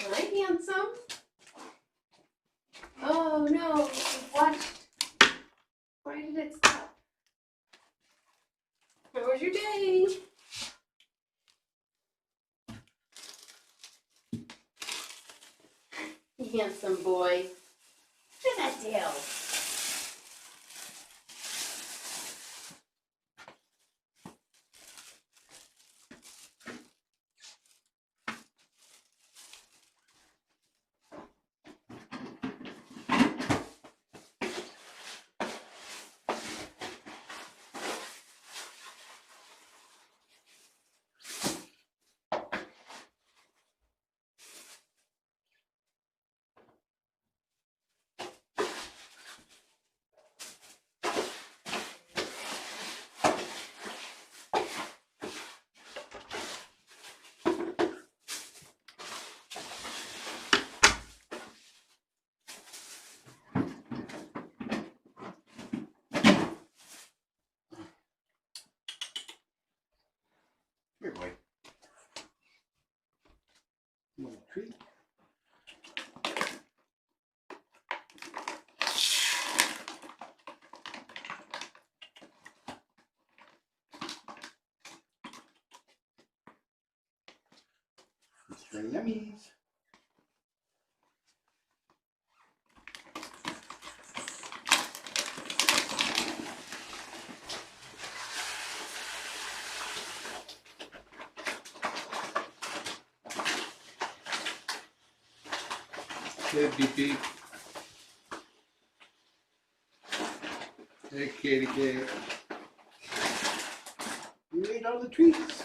Hi, handsome. Oh no, what? Why did it stop? How was your day? Handsome boy. Look at that tail. Here, boy. You want a treat? Mr. Yummies. Hey, beep beep. Hey, kitty cat. You ate all the treats.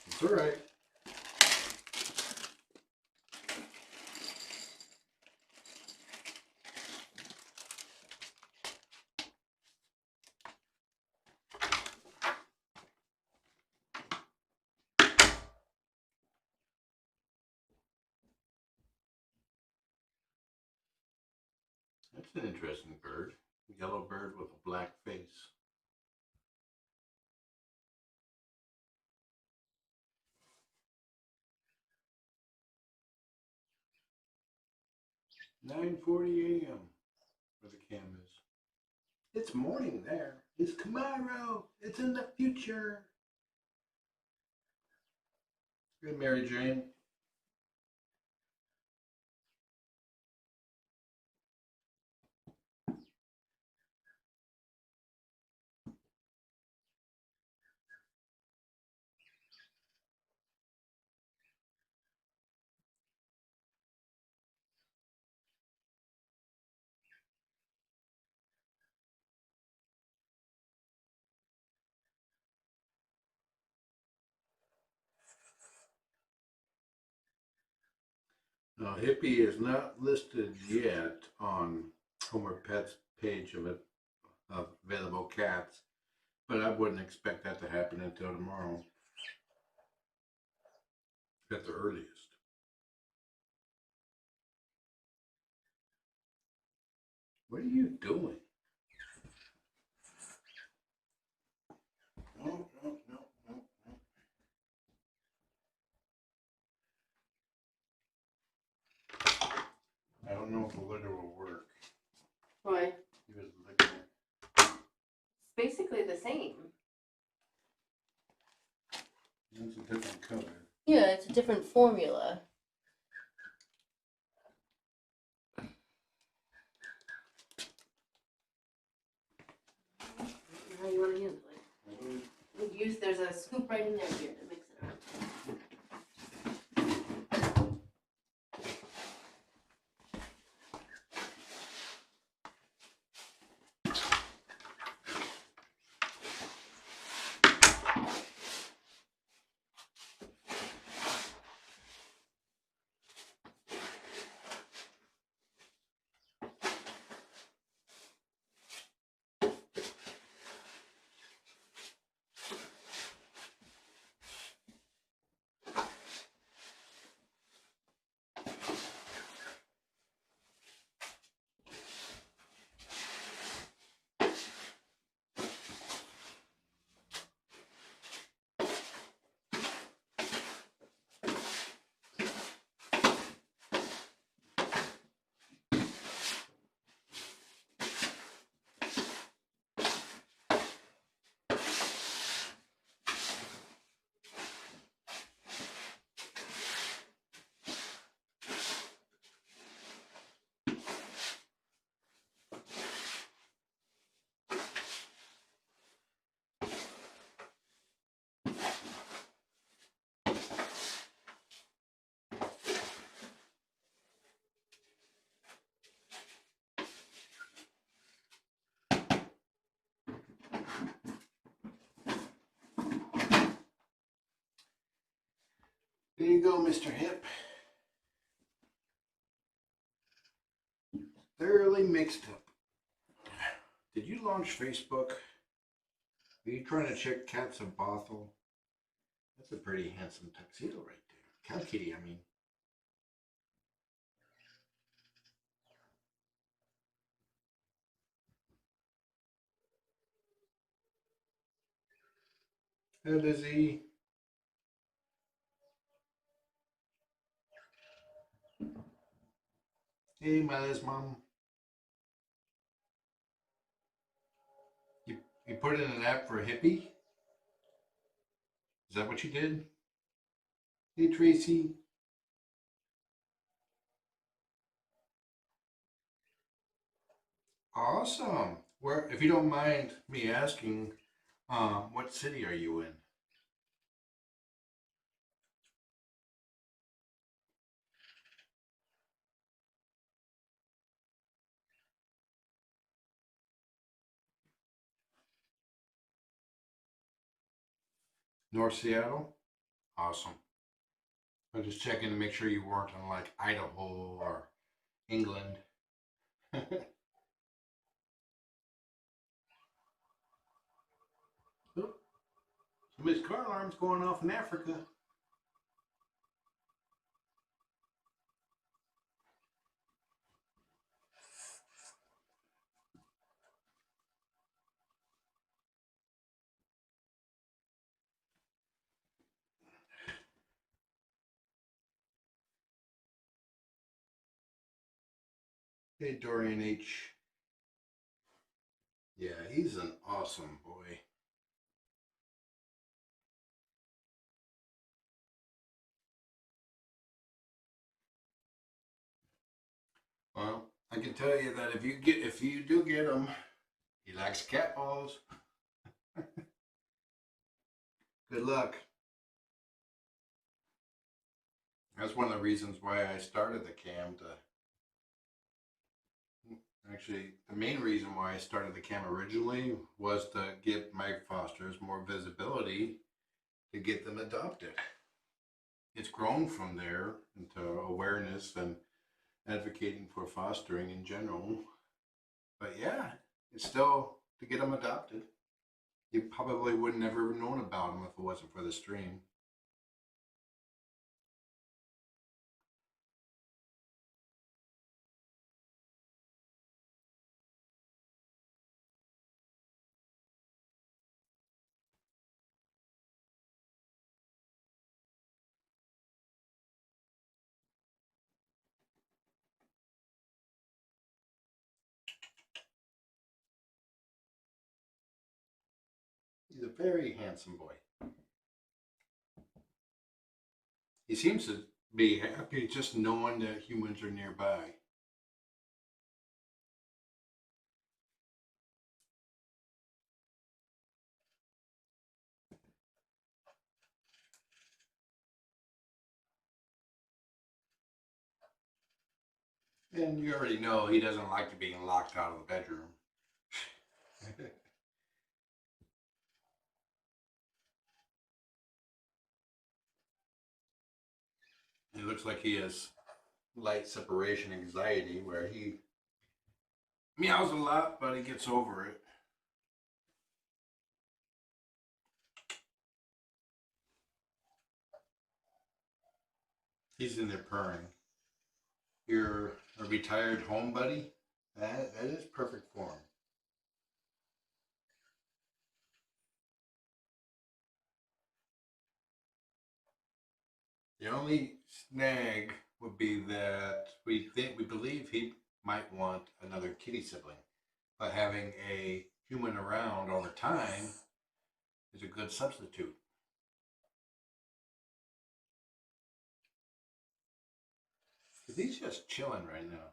It's all right. That's an interesting bird. Yellow bird with a black face. "9:40 a.m. where the cam is. It's morning there. It's tomorrow. It's in the future. Good, Mary Jane. Now, Hippy is not listed yet on Homeward Pet's page of available cats, but I wouldn't expect that to happen until tomorrow at the earliest. What are you doing? No, no, no, no, no. I don't know if the litter will work. Why? He was licking it. It's basically the same. It's a different color. Yeah, it's a different formula. How you want to handle it? There's a scoop right in there here to mix it up. you go, Mr. Hip. Thoroughly mixed up. Did you launch Facebook? Are you trying to check Cats of Bothell? That's a pretty handsome tuxedo right there. Cow kitty, I mean. Hey, Lizzie. Hey, my Liz mom. You put in an app for a hippie? Is that what you did? Hey, Tracy. Awesome. Where, if you don't mind me asking, what city are you in? North Seattle? Awesome. I'm just checking to make sure you weren't in like Idaho or England. Oh, somebody's car alarm's going off in Africa. Hey, Dorian H. Yeah, he's an awesome boy. Well, I can tell you that if you do get him, he likes cat balls. Good luck. That's one of the reasons why I started the cam to. Actually, the main reason why I started the cam originally was to give my fosters more visibility to get them adopted. It's grown from there into awareness and advocating for fostering in general. But yeah, it's still to get them adopted. You probably would never have known about them if it wasn't for the stream. He's a very handsome boy. He seems to be happy just knowing that humans are nearby. And you already know he doesn't like being locked out of the bedroom. It looks like he has light separation anxiety where he meows a lot, but he gets over it. He's in there purring. You're a retired homebody? That is perfect for him. The only snag would be that we believe he might want another kitty sibling, but having a human around all the time is a good substitute. Because he's just chilling right now.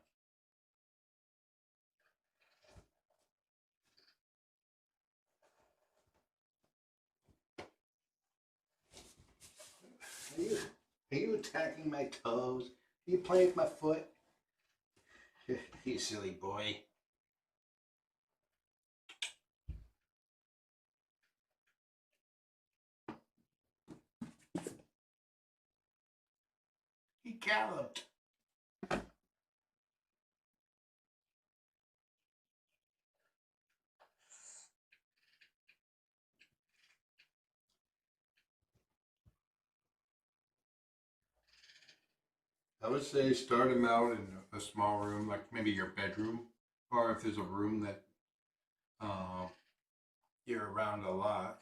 Are you attacking my toes? Are you playing with my foot? You silly boy. galloped. I would say start him out in a small room, like maybe your bedroom, or if there's a room that you're around a lot.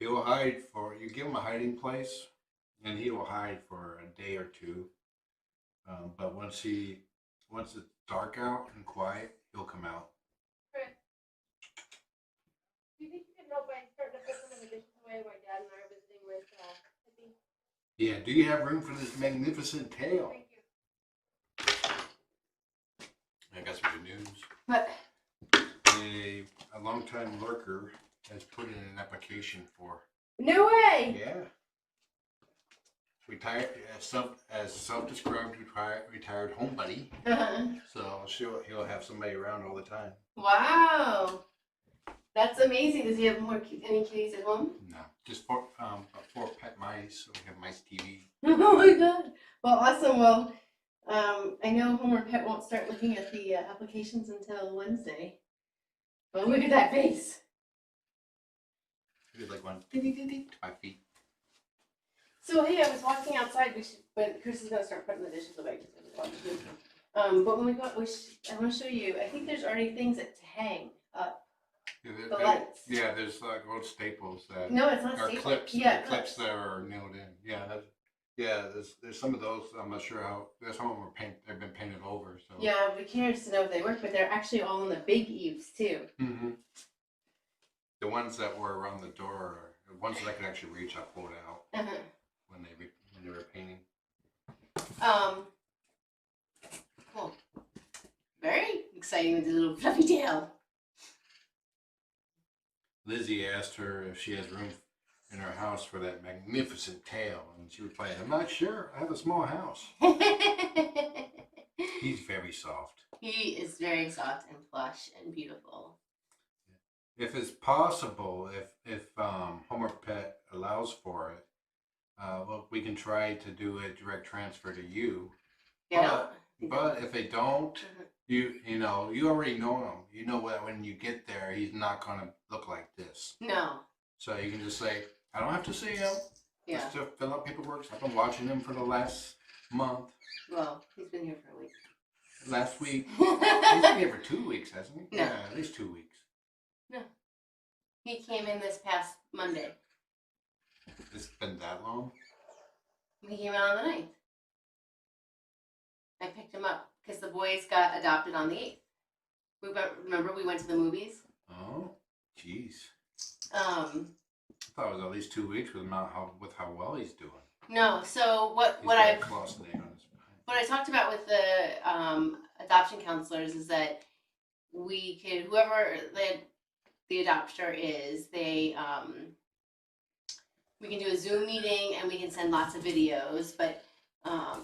He'll hide for you. Give him a hiding place, and he will hide for a day or two. But once it's dark out and quiet, he'll come out. Right. Do you think you can help by starting to put some of the dishes away while Dad and I are visiting with Hippy? Yeah. Do you have room for this magnificent tail? Thank you. I got some good news. What? A longtime lurker has put in an application for. No way! Yeah. Retired as self-described retired homebody. So he'll have somebody around all the time. Wow. That's amazing. Does he have any kitties at home? No, just four pet mice. So we have mice TV. Oh my god. Well, awesome. Well, I know Homeward Pet won't start looking at the applications until Wednesday. But look at that face. He did like one to my feet. So hey, I was walking outside. But Chris is gonna start putting the dishes away because I was watching. But when we go, I want to show you. I think there's already things that hang up. Yeah, The lights. Yeah, there's like old staples that No, it's not are staples. clips. Yeah, clips that are nailed in. Yeah, there's some of those. I'm not sure how. There's some of them they've been painted over. So Yeah, I'd be curious to know if they work, but they're actually all on the big eaves too. Mm-hmm. The ones that were around the door, are the ones that I could actually reach, I pulled out when they were painting. Cool. Very exciting with the little fluffy tail. Lizzie asked her if she has room in her house for that magnificent tail, and she replied, "I'm not sure. I have a small house." He's very soft. He is very soft and plush and beautiful. If it's possible, if Homeward Pet allows for it, well, we can try to do a direct transfer to you. Yeah. But if they don't, you already know him. You know that when you get there, he's not gonna look like this. No. So you can just say, "I don't have to see him. Yeah. Just to fill out paperwork." I've been watching him for the last month. Well, he's been here for a week. Last week. He's been here for 2 weeks, hasn't he? No. Yeah, at least 2 weeks. No. He came in this past Monday. It's been that long? He came in on the 9th. I picked him up because the boys got adopted on the 8th. Remember we went to the movies? Oh, jeez. I thought it was at least 2 weeks with how well he's doing. No, so what I talked about with the adoption counselors is that we could, whoever the adopter is, we can do a Zoom meeting and we can send lots of videos, but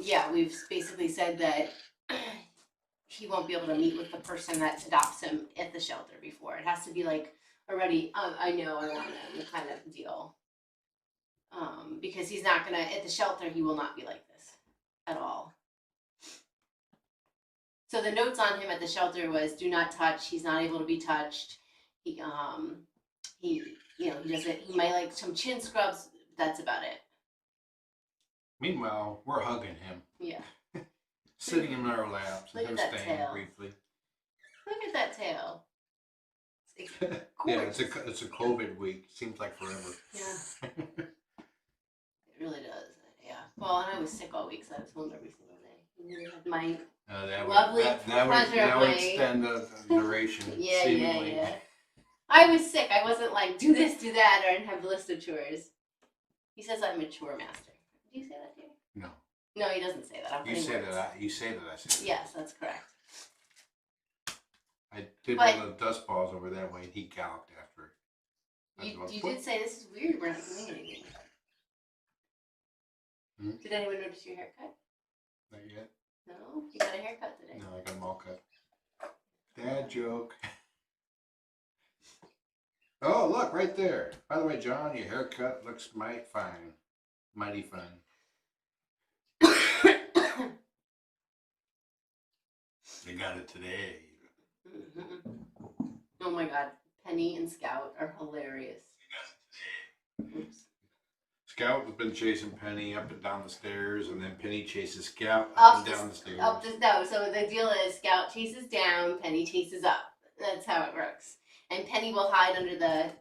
yeah, we've basically said that he won't be able to meet with the person that adopts him at the shelter before. It has to be like already, I know I want him kind of deal. Because he's not gonna, at the shelter, he will not be like this at all. So the notes on him at the shelter was, do not touch, he's not able to be touched. He might like some chin scrubs, that's about it. Meanwhile, we're hugging him. Yeah. Sitting in our laps and him staying briefly. Look at that tail. Yeah, it's a COVID week. Seems like forever. Yeah. It really does. Yeah. Well, and I was sick all week, so I was home every single day. My that would extend the duration. Yeah. I was sick. I wasn't like, do this, do that, or I didn't have a list of chores. He says I'm a chore master. Do you say that to you? No. No, he doesn't say that. You say that I said that. Yes, that's correct. I did one of the dust balls over that way, and he galloped after it. You did say, this is weird, we're not doing anything. Did anyone notice your haircut? Not yet. No? You got a haircut today. No, I got them all cut. Dad joke. Oh, look, right there. By the way, John, your haircut looks mighty fine. They got it today. Oh my god, Penny and Scout are hilarious. Oops. Scout has been chasing Penny up and down the stairs, and then Penny chases Scout Up and down the stairs. No, so the deal is Scout chases down, Penny chases up. That's how it works. And Penny will hide under the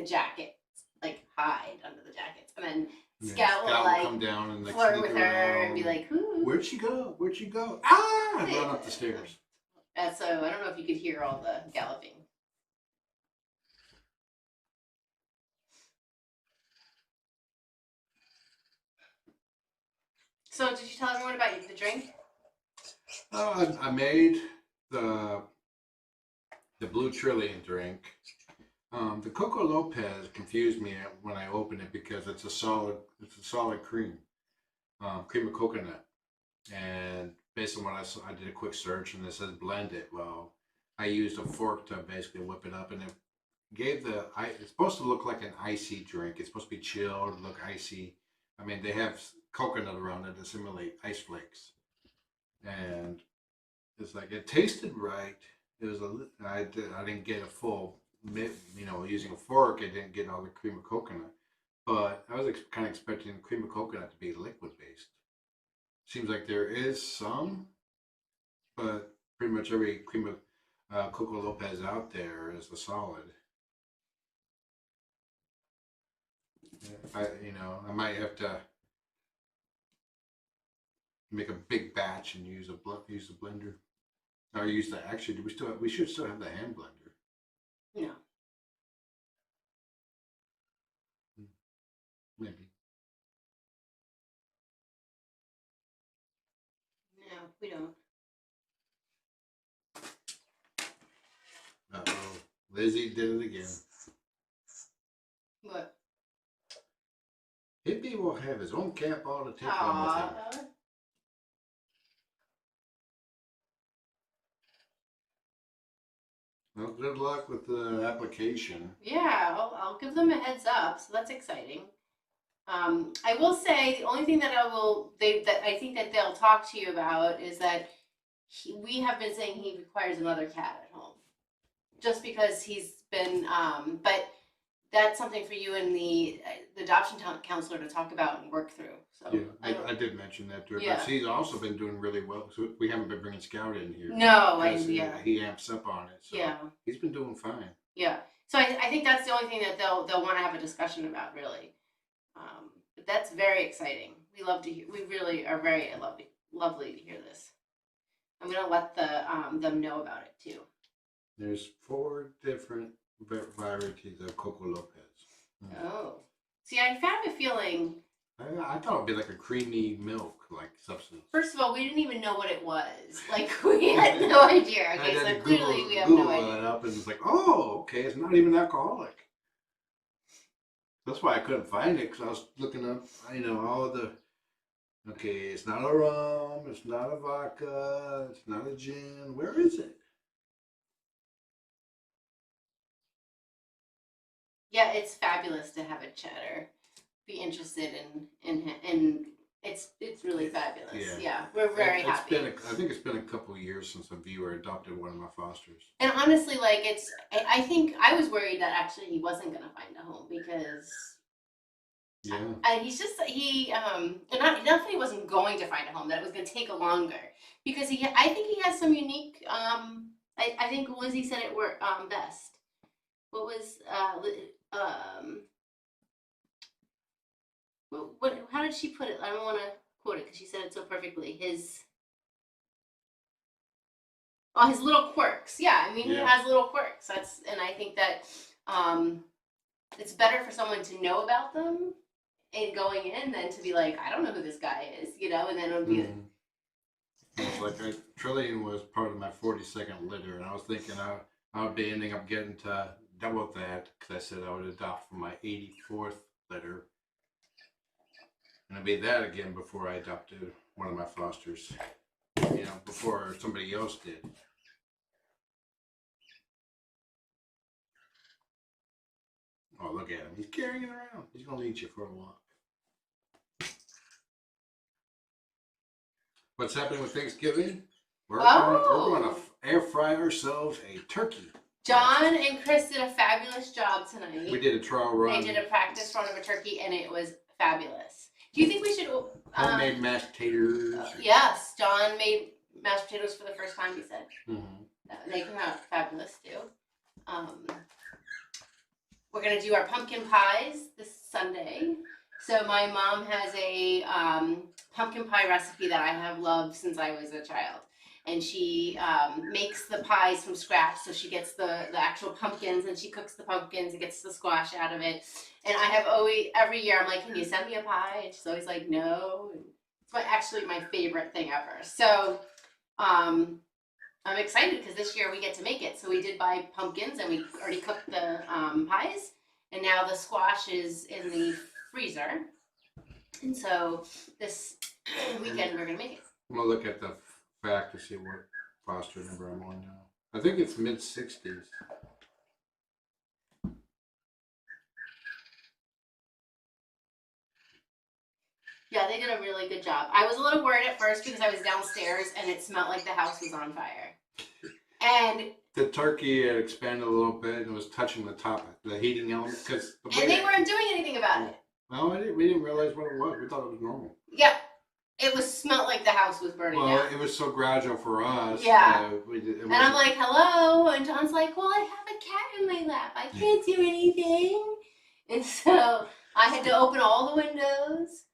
jackets, like hide under the jackets, and then Scout will like come down and like flirt sneak with her around. and be like, "Who? Where'd she go? Where'd she go? Ah!" And run up the stairs. So I don't know if you could hear all the galloping. So did you tell everyone about the drink? I made the Blue Trillium drink. The Coco Lopez confused me when I opened it because it's a solid cream, cream of coconut. And based on what I saw, I did a quick search and it says blend it. Well, I used a fork to basically whip it up, and it gave it's supposed to look like an icy drink. It's supposed to be chilled, look icy. I mean, they have coconut around it to simulate ice flakes, and it's like it tasted right. It was I didn't get a full, using a fork. I didn't get all the cream of coconut, but I was kind of expecting cream of coconut to be liquid based. Seems like there is some, but pretty much every cream of Coco Lopez out there is a solid. I might have to make a big batch and use the blender. Or use the actually. We should still have the hand blender. No. Maybe. No, we don't. Uh-oh. Lizzie did it again. What? Hippy will have his own cat ball to take home with him. Well, good luck with the application. Yeah, I'll give them a heads up. So that's exciting. I will say the only thing that I think that they'll talk to you about is that we have been saying he requires another cat at home, just because he's been. But that's something for you and the adoption counselor to talk about and work through. So yeah, I did mention that to her. Yeah. But she's also been doing really well. So we haven't been bringing Scout in here. No, he amps up on it. So yeah, he's been doing fine. Yeah. So I think that's the only thing that they'll want to have a discussion about, really. But that's very exciting. We love to hear. We really are very lovely to hear this. I'm gonna let them know about it too. There's 4 different varieties of Coco Lopez. Oh, see, I have a feeling. I thought it'd be like a creamy milk like substance. First of all, we didn't even know what it was. Like we had no idea. Okay, so clearly we have no idea. It up and it's like, oh, okay, it's not even alcoholic. That's why I couldn't find it, because I was looking up, all of the. Okay, it's not a rum, it's not a vodka, it's not a gin. Where is it? Yeah, it's fabulous to have a cheddar. Be interested in it's really fabulous. Yeah, we're very happy. I think it's been a couple of years since a viewer adopted one of my fosters. And honestly, like I think I was worried that actually he wasn't gonna find a home because he's just he definitely wasn't going to find a home, that it was gonna take longer because I think he has some unique I think Lizzie said it were best. What was how did she put it? I don't want to quote it because she said it so perfectly. His little quirks. Yeah, I mean he has little quirks. And I think that it's better for someone to know about them and going in than to be like, I don't know who this guy is, and then it would be. It's like Trillium was part of my 42nd litter, and I was thinking I would be ending up getting to double that because I said I would adopt from my 84th litter. And I made that again before I adopted one of my fosters, before somebody else did. Oh, look at him. He's carrying it around. He's going to eat you for a walk. What's happening with Thanksgiving? We're Oh. going to air fry ourselves a turkey. John and Chris did a fabulous job tonight. We did a trial run. They did a practice run of a turkey, and it was fabulous. Do you think we should... Homemade mashed potatoes. Yes, John made mashed potatoes for the first time, he said. Mm-hmm. They came out fabulous, too. We're going to do our pumpkin pies this Sunday. So my mom has a pumpkin pie recipe that I have loved since I was a child. And she makes the pies from scratch. So she gets the actual pumpkins and she cooks the pumpkins and gets the squash out of it. And I have always, every year, I'm like, can you send me a pie? And she's always like, no. And it's actually my favorite thing ever. So I'm excited because this year we get to make it. So we did buy pumpkins and we already cooked the pies. And now the squash is in the freezer. And so this weekend we're going to make it. I'm going to look at the fact to see what foster number I'm on now. I think it's mid-60s. Yeah, they did a really good job. I was a little worried at first because I was downstairs and it smelled like the house was on fire. And the turkey had expanded a little bit and was touching the top, the heating element. And they weren't doing anything about it. No, we didn't realize what it was. We thought it was normal. Yeah. It smelled like the house was burning down. Well, it was so gradual for us. Yeah. And I'm like, hello. And John's like, well, I have a cat in my lap. I can't do anything. And so I had to open all the windows.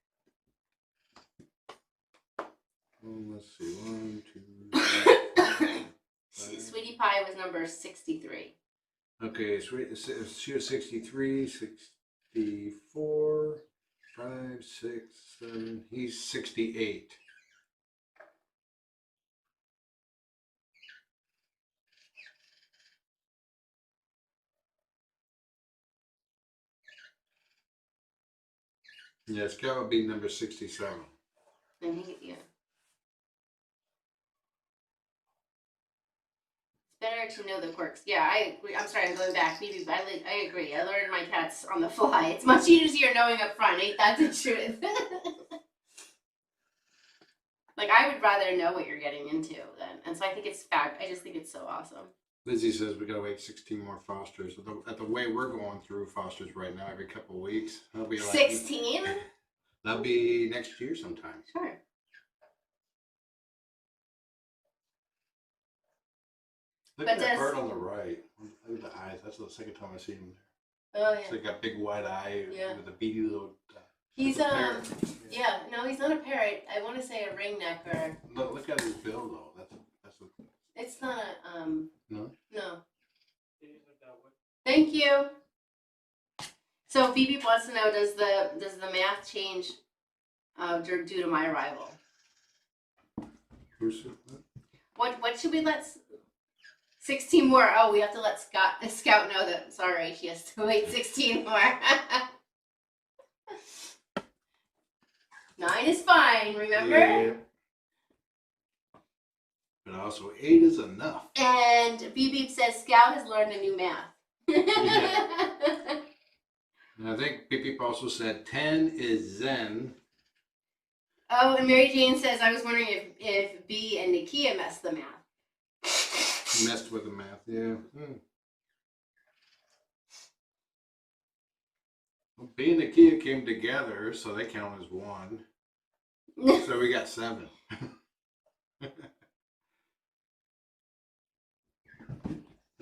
Let's see. 1, 2, 3. Sweetie Pie was number 63. Okay, she was 63, 64, 5, 6, 7. He's 68. Yeah, Scout would be number 67. And yeah. Better to know the quirks. Yeah, I agree. I'm sorry, I'm going back. Maybe I agree. I learned my cats on the fly. It's much easier knowing up front. Ain't that the truth? Like, I would rather know what you're getting into then. And so I think it's I just think it's so awesome. Lizzie says we gotta wait 16 more fosters. At the way we're going through fosters right now, every couple of weeks, that'll be like 16. That'll be next year sometime. Sure. Look at that bird on the right. Look at the eyes. That's the second time I've seen him. Oh yeah. It's like a big wide eye with a beady little. He's yeah. No, he's not a parrot. I want to say a ringneck or. Look at his bill though. That's. It's not a No. No. Thank you. So Phoebe wants to know, does the math change due to my arrival? Who's What should we let? 16 more. Oh, we have to let Scout know that. Sorry, she has to wait 16 more. 9 is fine. Remember? Yeah. But also 8 is enough. And Beep Beep says Scout has learned a new math. Yeah. And I think Beep Beep also said 10 is Zen. Oh, and Mary Jane says, I was wondering if B and Nakia messed the math. Messed with the math, yeah. Well, B and Nakia came together, so they count as 1. So we got 7.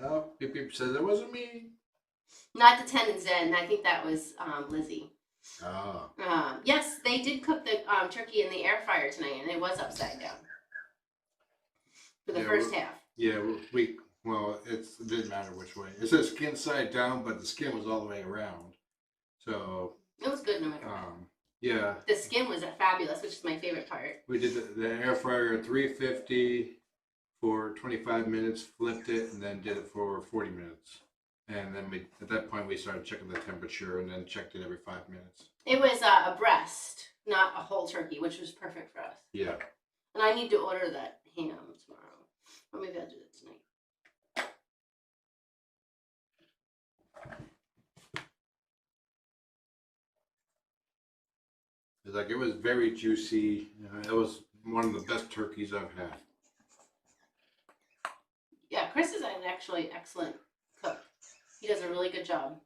Oh, Beep Beep says it wasn't me. Not the 10 and Zen. I think that was Lizzie. Oh. Yes, they did cook the turkey in the air fryer tonight, and it was upside down for the first half. Yeah, well, it didn't matter which way. It says skin side down, but the skin was all the way around. So it was good no matter what. Yeah. The skin was fabulous, which is my favorite part. We did the air fryer at 350 for 25 minutes, flipped it, and then did it for 40 minutes. And then at that point we started checking the temperature and then checked it every 5 minutes. It was a breast, not a whole turkey, which was perfect for us. Yeah. And I need to order that ham tomorrow. Or maybe I'll do it tonight. It's like it was very juicy. It was one of the best turkeys I've had. Yeah, Chris is an actually excellent cook. He does a really good job.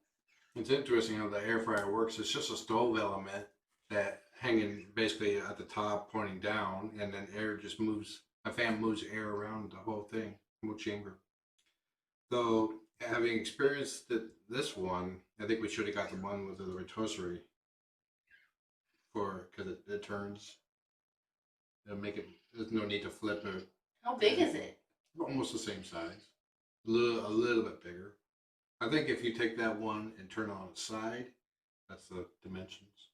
It's interesting how the air fryer works. It's just a stove element that hanging basically at the top, pointing down, and then air just moves. A fan moves air around the whole thing, whole chamber. So, having experienced this one, I think we should have got the one with the rotisserie because it turns. It'll make it. There's no need to flip it. How big is it? Almost the same size, a little bit bigger. I think if you take that one and turn it on its side, that's the dimensions.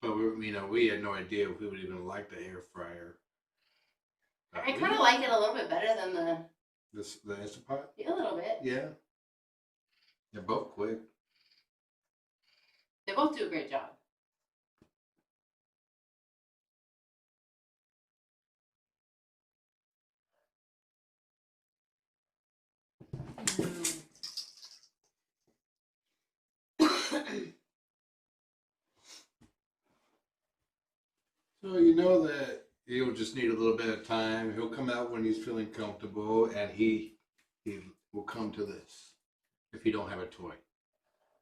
But we had no idea if we would even like the air fryer. I kind of like it a little bit better than the Instant Pot. a little bit. Yeah, they're both quick. They both do a great job. So you know that he'll just need a little bit of time. He'll come out when he's feeling comfortable, and he will come to this if you don't have a toy.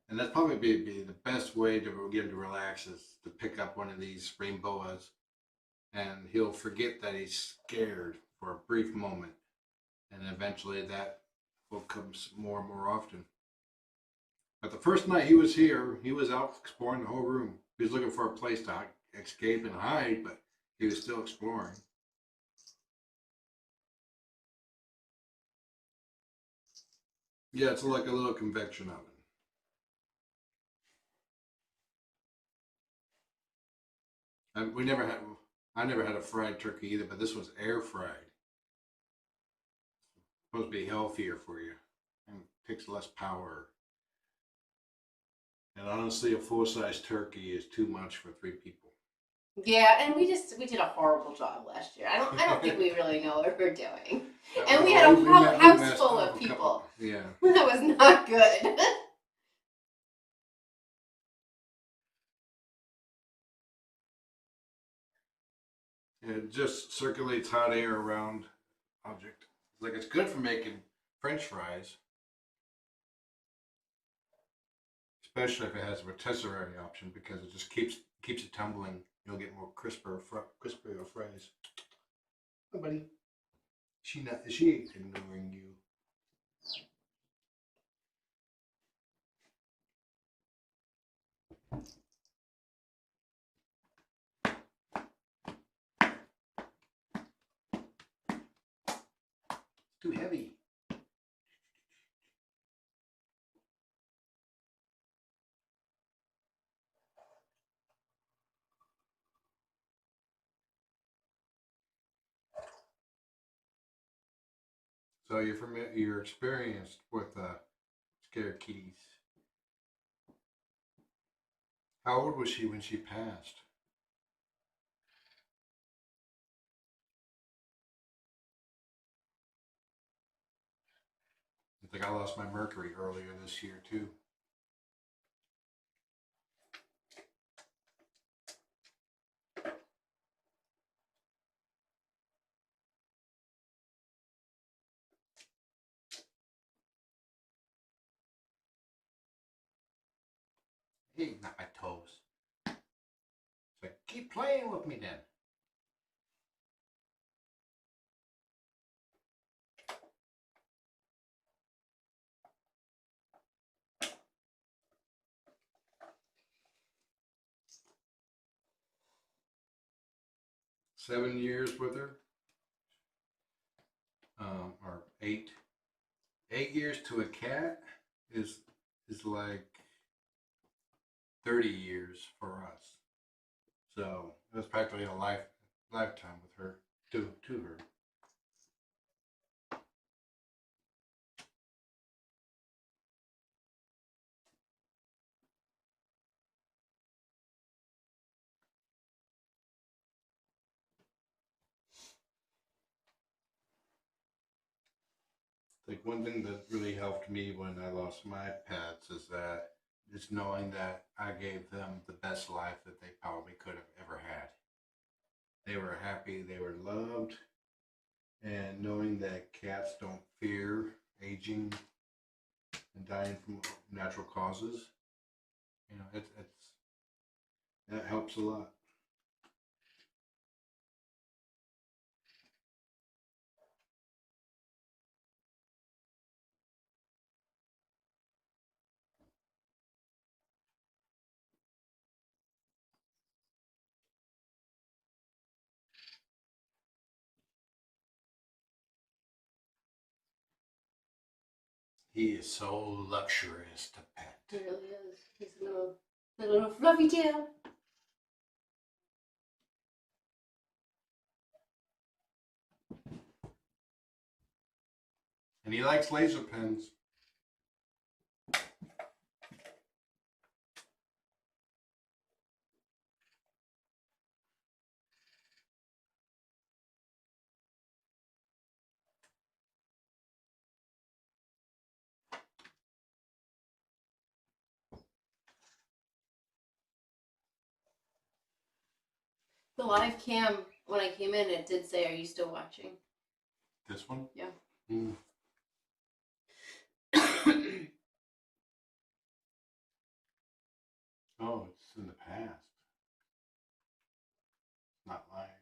And that's probably be the best way to get him to relax is to pick up one of these rainbows, and he'll forget that he's scared for a brief moment, and eventually that will come more and more often. But the first night he was here, he was out exploring the whole room. He was looking for a place to escape and hide, but he was still exploring. Yeah, it's like a little convection oven. I never had a fried turkey either, but this was air fried. Supposed to be healthier for you and takes less power. And honestly, a full-size turkey is too much for 3 people. Yeah, and we did a horrible job last year. I don't think we really know what we're doing. And we had a house full of people. Yeah. That was not good. It just circulates hot air around object. Like it's good for making French fries, especially if it has a rotisserie option because it just keeps it tumbling. You'll get more crispier fries. Oh, buddy. Is she ignoring you? Too heavy. So you're experienced with scared kitties. How old was she when she passed? I think I lost my Mercury earlier this year too. Hey, not my toes. So keep playing with me then. Seven years with her, or 8. 8 years to a cat is like 30 years for us. So it was practically a lifetime with her to her. Like one thing that really helped me when I lost my pets is that Just knowing that I gave them the best life that they probably could have ever had. They were happy, they were loved, and knowing that cats don't fear aging and dying from natural causes, it's that helps a lot. He is so luxurious to pet. He really is. He's a little fluffy tail. And he likes laser pens. The live cam, when I came in, it did say, "Are you still watching?" This one? Yeah. Mm. Oh, it's in the past. Not live.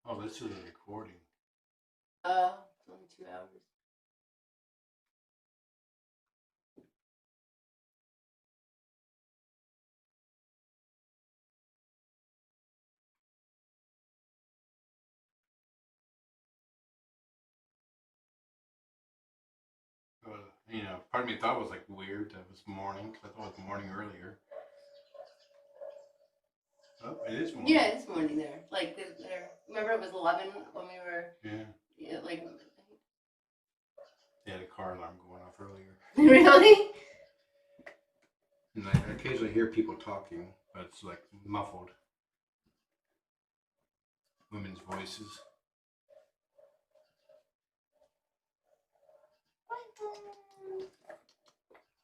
Oh, this is a recording. It's only 2 hours. Part of me thought it was like weird that it was morning, because I thought it was morning earlier. Oh, it is morning. Yeah, it's morning there. Like, there. Remember it was 11 when we were, Yeah. like, They had a car alarm going off earlier. really? And I occasionally hear people talking, but it's like muffled. Women's voices.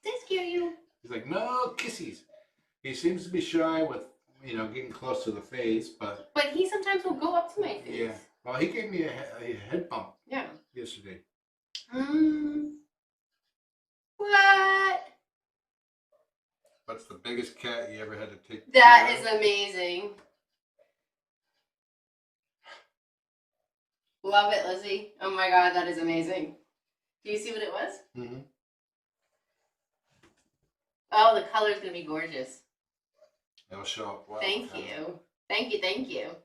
Did I scare you? He's like, no kissies. He seems to be shy with, getting close to the face, but... But he sometimes will go up to my face. Yeah. Well, he gave me a head bump. Yeah. Yesterday. What? What's the biggest cat you ever had to take? That is amazing. Love it, Lizzie. Oh my God, that is amazing. Do you see what it was? Mm-hmm. Oh, the color's gonna be gorgeous. It'll show up well. Thank you. Thank you, thank you.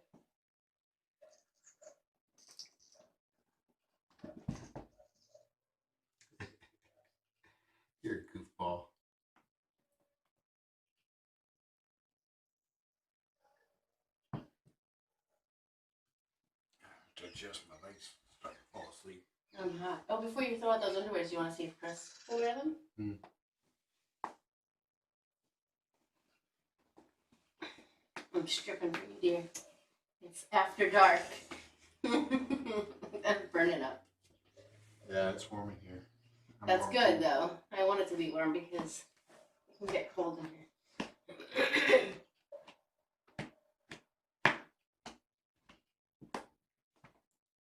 You're a goofball. To adjust my legs, start to fall asleep. I'm hot. Oh, before you throw out those underwears, do you want to see if Chris will wear them? Mm. I'm stripping for you, dear. It's after dark. I'm burning up. Yeah, it's warm in here. That's good, though. I want it to be warm because it can get cold in here.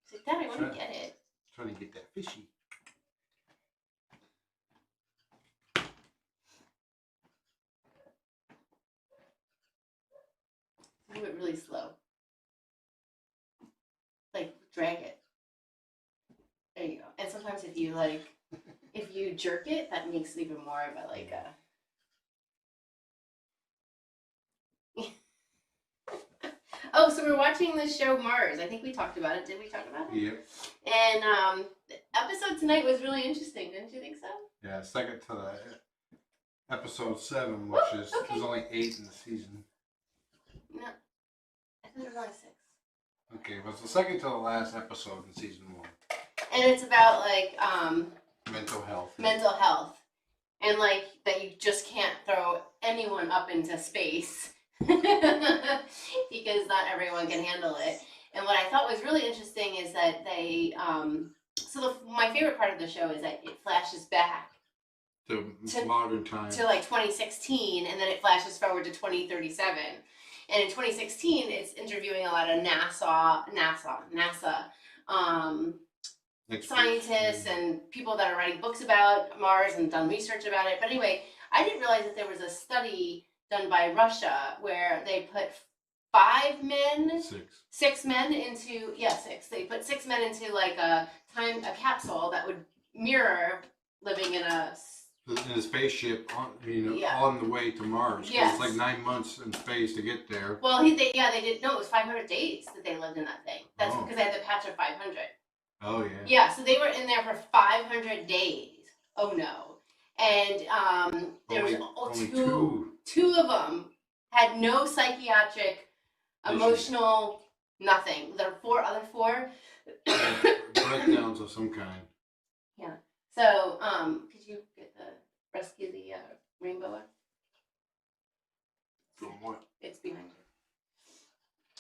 Sit down, I want to get it. Trying to get that fishy. Do it really slow. Like, drag it. There you go. And sometimes if you jerk it, that makes it even more of a, like, a... Oh, so we're watching the show Mars. I think we talked about it. Did we talk about it? Yep. And the episode tonight was really interesting. Didn't you think so? Yeah, second to the episode 7, which is okay. there's only 8 in the season. No, I think there's only 6. Okay, but it's the second to the last episode in season 1. And it's about like mental health. Mental health, and like that you just can't throw anyone up into space because not everyone can handle it. And what I thought was really interesting is that they my favorite part of the show is that it flashes back The modern time. to like 2016, and then it flashes forward to 2037. And in 2016, it's interviewing a lot of NASA scientists and people that are writing books about Mars and done research about it. But anyway, I didn't realize that there was a study done by Russia where they put six men into six. They put 6 men into like a capsule that would mirror living in a spaceship on the way to Mars. Yes. It's like 9 months in space to get there. Well, they did. No, it was 500 days that they lived in that thing. That's because they had the patch of 500. Oh, yeah. Yeah, so they were in there for 500 days. Oh, no. And there was two of them had no psychiatric, emotional, nothing. There were other four. Breakdowns of some kind. Yeah. So, could you rescue the rainbow? From what? It's behind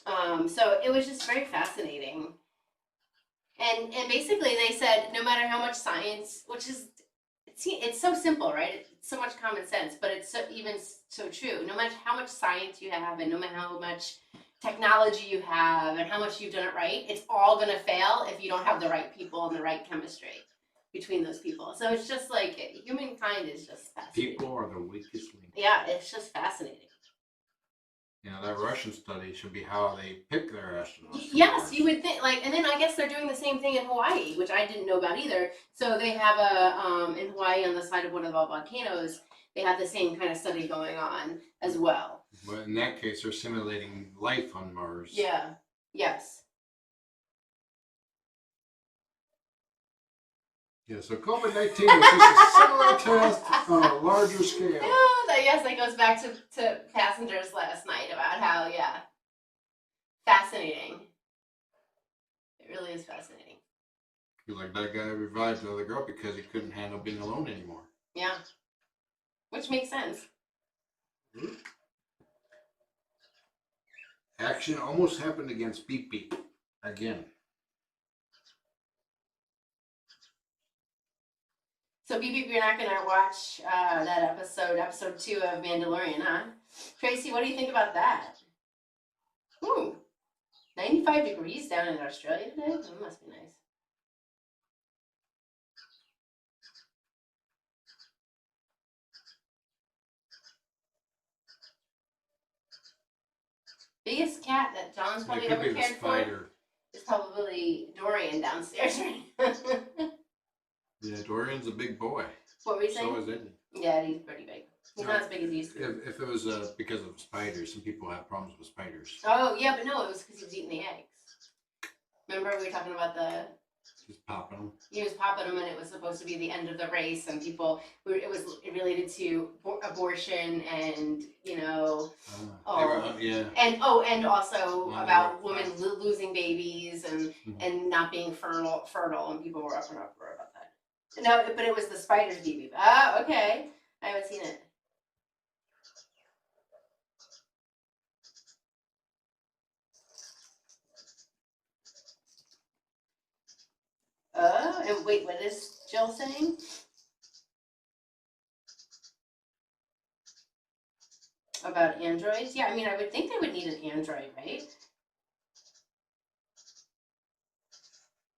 you. So it was just very fascinating. And basically they said no matter how much science, which is, it's so simple, right? It's so much common sense, but it's so true. No matter how much science you have and no matter how much technology you have and how much you've done it right, it's all going to fail if you don't have the right people and the right chemistry between those people. So it's just like humankind is just fascinating. People are the weakest link. Yeah, it's just fascinating. That Russian study should be how they pick their astronauts. Yes, you would think, and then I guess they're doing the same thing in Hawaii, which I didn't know about either. So they have in Hawaii on the side of one of the volcanoes, they have the same kind of study going on as well. But in that case, they're simulating life on Mars. Yeah, yes. Yeah, so COVID-19 is just a similar test on a larger scale. Yes, that goes back to passengers last night about how, fascinating. It really is fascinating. Like that guy revived the other girl because he couldn't handle being alone anymore. Yeah, which makes sense. Mm-hmm. Action almost happened against Beep Beep again. So, Beep, you're not going to watch that episode 2 of Mandalorian, huh? Tracy, what do you think about that? Ooh, 95 degrees down in Australia today? That must be nice. Biggest cat that John's probably ever cared for is probably Dorian downstairs. Yeah, Dorian's a big boy. What were you saying? So is Eddie. Yeah, he's pretty big. He's not as big as he used to be. If it was because of spiders, some people have problems with spiders. Oh, yeah, but no, it was because he was eating the eggs. Remember we were talking about Just popping them. He was popping them, and it was supposed to be the end of the race, and it was related to abortion and, yeah. And also about women losing babies and not being fertile, and people were up and up about that. No, but it was the spiders, Beep. Ah, okay. I haven't seen it. And wait, what is Jill saying? About androids? Yeah, I mean, I would think they would need an android, right?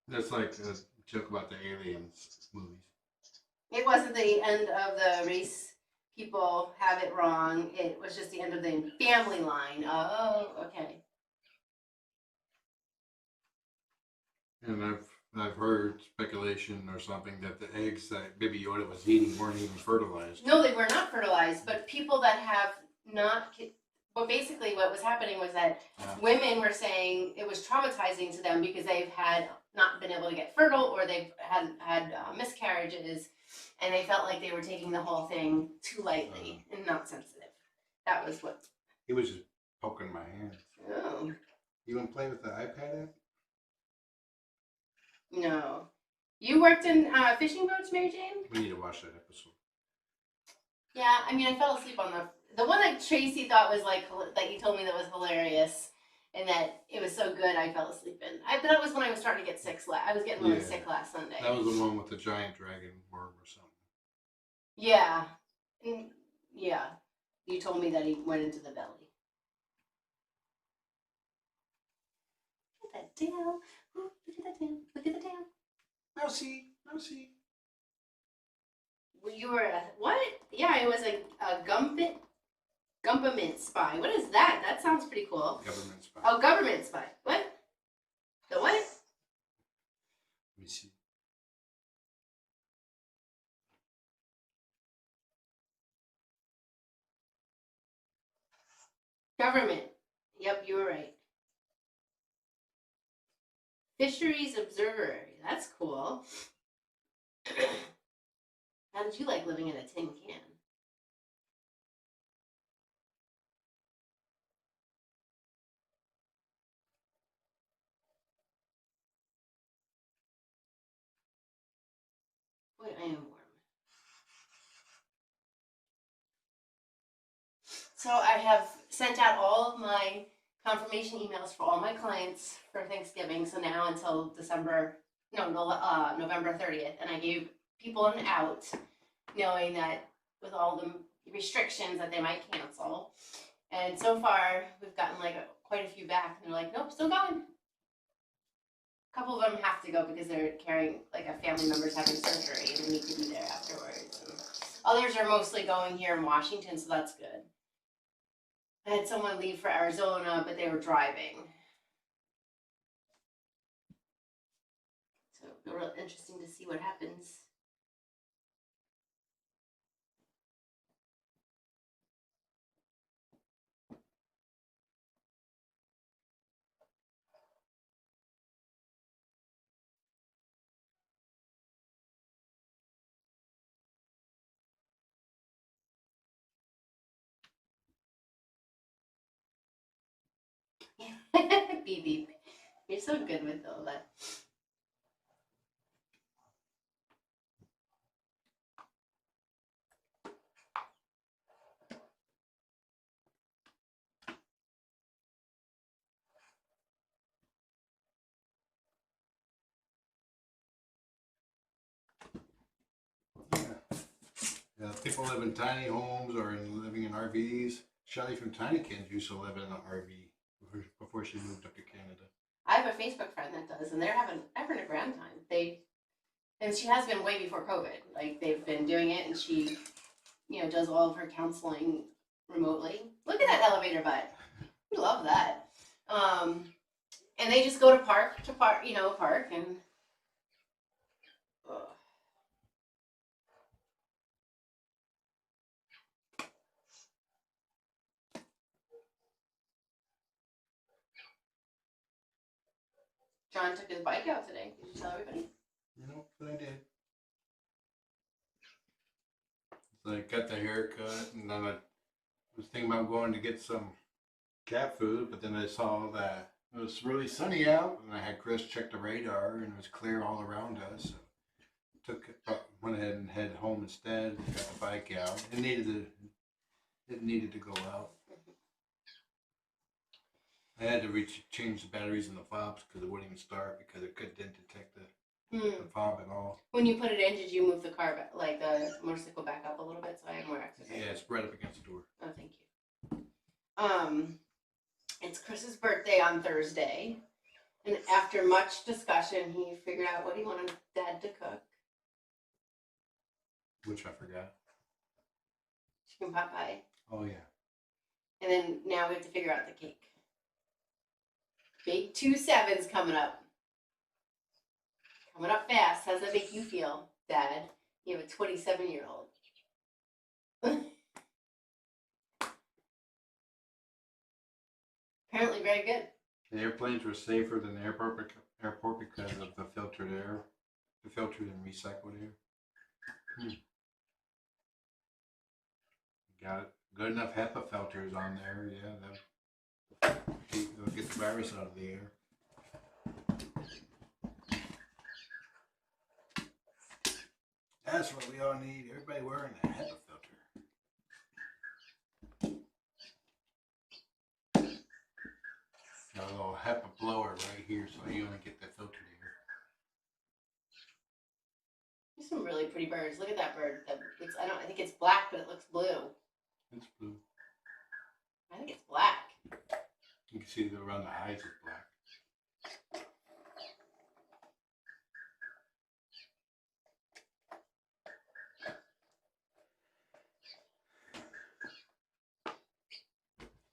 That's like a joke about the Aliens movies. It wasn't the end of the race. People have it wrong. It was just the end of the family line. Oh, okay. And I've heard speculation or something that the eggs that Baby Yoda was eating weren't even fertilized. No, they were not fertilized, but people that have not... Well, basically what was happening was that women were saying it was traumatizing to them because they've had not been able to get fertile or they've had miscarriages, and they felt like they were taking the whole thing too lightly and not sensitive. That was what... He was just poking my hand. Oh. You want to play with the iPad app? No. You worked in fishing boats, Mary Jane? We need to watch that episode. Yeah, I mean, I fell asleep on the one that Tracy thought was that you told me that was hilarious and that it was so good I fell asleep in. But that was when I was starting to get sick. I was getting really sick last Sunday. That was the one with the giant dragon worm or something. Yeah. Yeah. You told me that he went into the belly. Look at that tail. Ooh, look at that tail. Look at the tail. Now see, now see. Well, you were a what? Yeah, it was a Gumpament spy. What is that? That sounds pretty cool. Government spy. Oh, government spy. What? The what? Let me see. Government. Yep, you were right. Fisheries observatory. That's cool. How did you like living in a tin can? Boy, I am warm. So I have sent out all of my confirmation emails for all my clients for Thanksgiving. So now until November 30th, and I gave people an out, knowing that with all the restrictions that they might cancel. And so far, we've gotten like quite a few back, and they're like, "Nope, still going." A couple of them have to go because they're carrying like a family member's having surgery and they need to be there afterwards. And others are mostly going here in Washington, so that's good. I had someone leave for Arizona, but they were driving. So it'll be real interesting to see what happens. Beep beep. You're so good with all that. Yeah, people live in tiny homes or living in RVs. Shelly from Tiny Kids used to live in an RV before she moved up to Canada. I have a Facebook friend that does, and they're having a grand time. And she has been way before COVID. Like they've been doing it, and she, does all of her counseling remotely. Look at that elevator butt. We love that. And they just go to park, and. Ugh. John took his bike out today. Did you tell everybody? But I did. So I got the haircut, and then I was thinking about going to get some cat food, but then I saw that it was really sunny out, and I had Chris check the radar, and it was clear all around us. So went ahead and head home instead. Got the bike out. It needed to go out. I had to change the batteries in the fobs because it wouldn't even start because it didn't detect the fob at all. When you put it in, did you move the car back, like the motorcycle back up a little bit so I have more access? Yeah, it's right up against the door. Oh, thank you. It's Chris's birthday on Thursday, and after much discussion, he figured out what he wanted Dad to cook. Which I forgot. Chicken pot pie. Oh yeah. And then now we have to figure out the cake. Big 2-7's coming up. Coming up fast. How does that make you feel, Dad? You have a 27-year-old. Apparently very good. The airplanes were safer than the airport because of the filtered air, the filtered and recycled air. Got it. Good enough HEPA filters on there, yeah. That'll get the virus out of the air. That's what we all need. Everybody wearing a HEPA filter. Got a little HEPA blower right here so you only get the filtered air. some really pretty birds. Look at that bird. I think it's black, but it looks blue. It's blue. I think it's black. You can see around the eyes is black.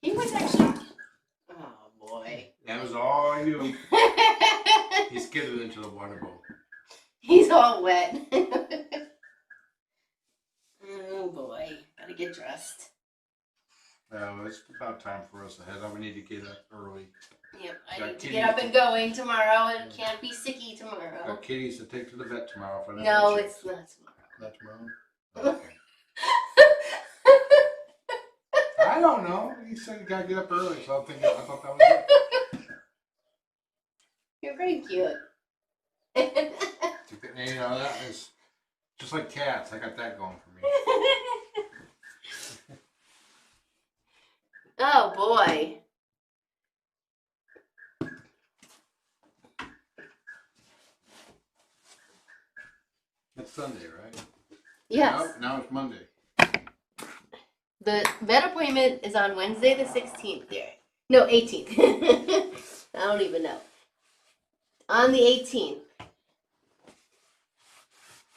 He was actually. Oh boy. That was all you. He skidded into the water bowl. He's all wet. Oh boy. Gotta get dressed. It's about time for us to head out. We need to get up early. Yep, I Got need to kitties get up and going tomorrow. It can't be sicky tomorrow. Got kitties to take to the vet tomorrow for that. No, it's not tomorrow. Not tomorrow? Okay. I don't know. You said you gotta get up early, so I thought that was it. You're very cute. You know, that is just like cats. I got that going for me. Oh boy. It's Sunday, right? Yes. Now it's Monday. The vet appointment is on Wednesday the 16th there. No, 18th. I don't even know. On the 18th.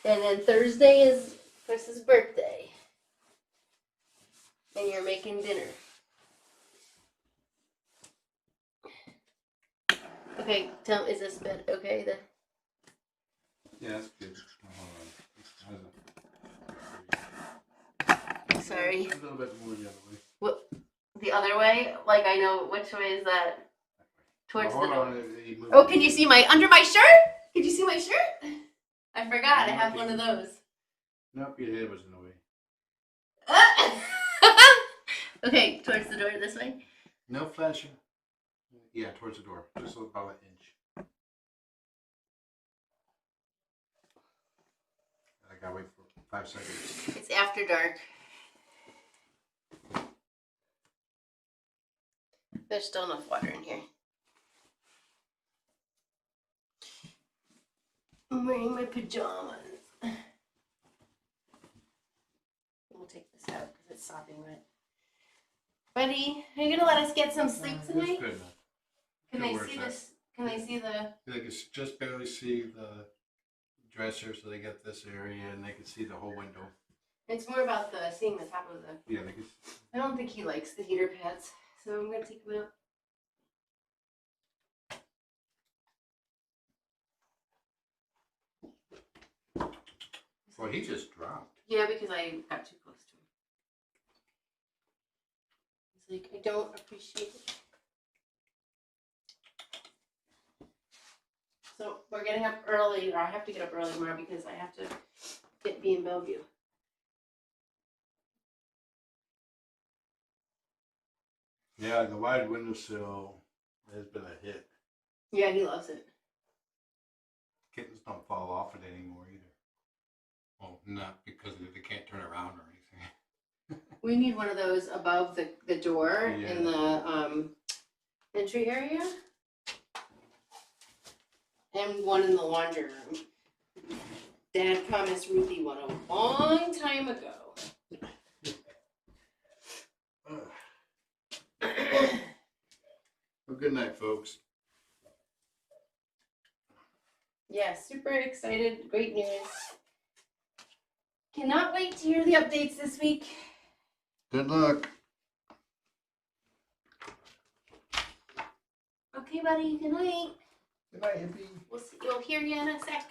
And then Thursday is Chris's birthday. And you're making dinner. Okay, is this bed okay? Yeah, that's good. Sorry. A little bit more the other way. What? The other way? Like I know which way is that? Towards the door. Oh, can you see under my shirt? Can you see my shirt? I forgot. I have one of those. Nope, your head was in the way. Okay, towards the door this way. No flashing. Yeah, towards the door. Just about an inch. I gotta wait for 5 seconds. It's after dark. There's still enough water in here. I'm wearing my pajamas. We'll take this out because it's sopping wet. Buddy, are you gonna let us get some sleep tonight? Good. Can they see this? Can they see the? They can just barely see the dresser, so they get this area, and they can see the whole window. It's more about seeing the top of the. Yeah, they can. I don't think he likes the heater pads, so I'm gonna take him out. Well, he just dropped. Yeah, because I got too close to him. He's like, I don't appreciate it. So we're getting up early, or I have to get up early tomorrow because I have to get B in Bellevue. Yeah, the wide windowsill has been a hit. Yeah, he loves it. Kittens don't fall off it anymore either. Well, not because they can't turn around or anything. We need one of those above the door in Yeah. the entry area. And one in the laundry room. Dad promised Ruthie one a long time ago. Well, good night, folks. Yeah, super excited. Great news. Cannot wait to hear the updates this week. Good luck. Okay, buddy. Good night. Good night, Hippy. We'll hear you in a sec.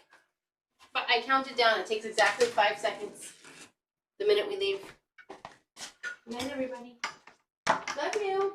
But I counted down. It takes exactly 5 seconds the minute we leave. Good night, everybody. Love you.